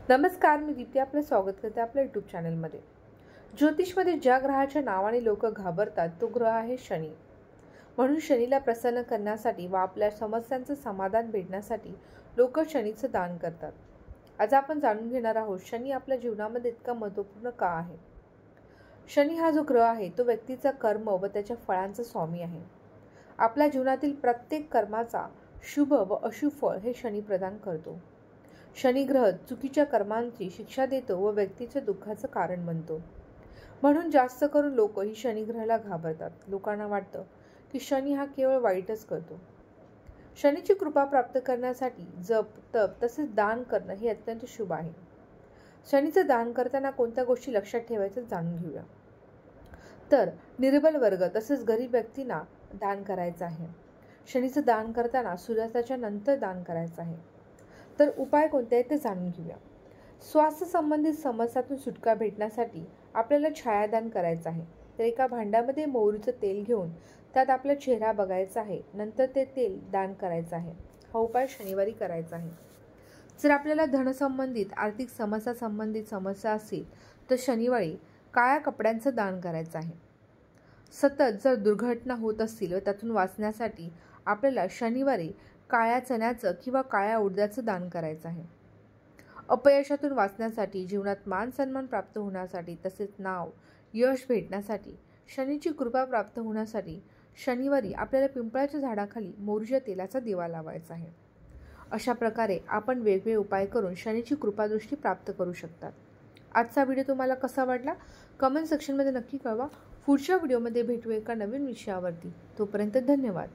नमस्कार, मी दीप्ती आपलं स्वागत करते आपल्या यूट्यूब चॅनलमध्ये। ज्योतिषमध्ये ज्या ग्रहाच्या नावाने लोक घाबरतात तो ग्रह आहे शनी। म्हणून शनीला प्रसन्न करण्यासाठी व आपल्या समस्यांचं समाधान भेटण्यासाठी लोक शनीचं दान करतात। आज आपण जाणून घेणार आहोत शनी आपल्या जीवनामध्ये इतका महत्त्वपूर्ण का आहे। शनी हा जो ग्रह आहे तो व्यक्तीचा कर्म व त्याच्या फळांचा स्वामी आहे। आपल्या जीवनातील प्रत्येक कर्माचा शुभ व अशुभ फळ हे शनी प्रदान करतो। शनी ग्रह चुकीच्या कर्मांची शिक्षा देतो व व्यक्तीच्या दुःखाचं कारण बनतो। म्हणून जास्त करून लोक ही शनी ग्रहाला घाबरतात। लोकांना वाटतं की शनी हा केवळ वाईटच करतो। शनीची कृपा प्राप्त करण्यासाठी जप तप तसेच दान करणं हे अत्यंत शुभ आहे। शनीचं दान करताना कोणत्या गोष्टी लक्षात ठेवायचं जाणून घेऊया। तर निर्बल वर्ग तसेच गरीब व्यक्तींना दान करायचं आहे। शनीचं दान करताना सूर्यास्ताच्या नंतर दान करायचं आहे। तर उपाय कोणते आहेत ते जाणून घेऊया। स्वास्थ्य संबंधित समस्यांतून सुटका भेटण्यासाठी आपल्याला छायादान करायचं आहे। तर एका भांड्यामध्ये मोहरीचं तेल घेऊन त्यात आपला चेहरा बघायचा आहे, नंतर ते तेल दान करायचं आहे। हा उपाय शनिवारी करायचा आहे। जर आपल्याला धनसंबंधित आर्थिक समस्या संबंधित समस्या असतील तर शनिवारी काळ्या कपड्यांचं दान करायचं आहे। सतत जर दुर्घटना होत असतील व त्यातून वाचण्यासाठी आपल्याला शनिवारी काळ्या चण्याचं किंवा काळ्या उडद्याचं दान करायचं आहे। अपयशातून वाचण्यासाठी, जीवनात मान सन्मान प्राप्त होण्यासाठी तसेच नाव यश भेटण्यासाठी, शनीची कृपा प्राप्त होण्यासाठी शनिवारी आपल्याला पिंपळाच्या झाडाखाली मोहरीच्या तेलाचा दिवा लावायचा आहे। अशा प्रकारे आपण वेगवेगळे उपाय करून शनीची कृपादृष्टी प्राप्त करू शकतात। आजचा व्हिडिओ तुम्हाला कसा वाटला कमेंट सेक्शनमध्ये नक्की कळवा। पुढच्या व्हिडिओमध्ये भेटू एका नवीन विषयावरती। तोपर्यंत धन्यवाद।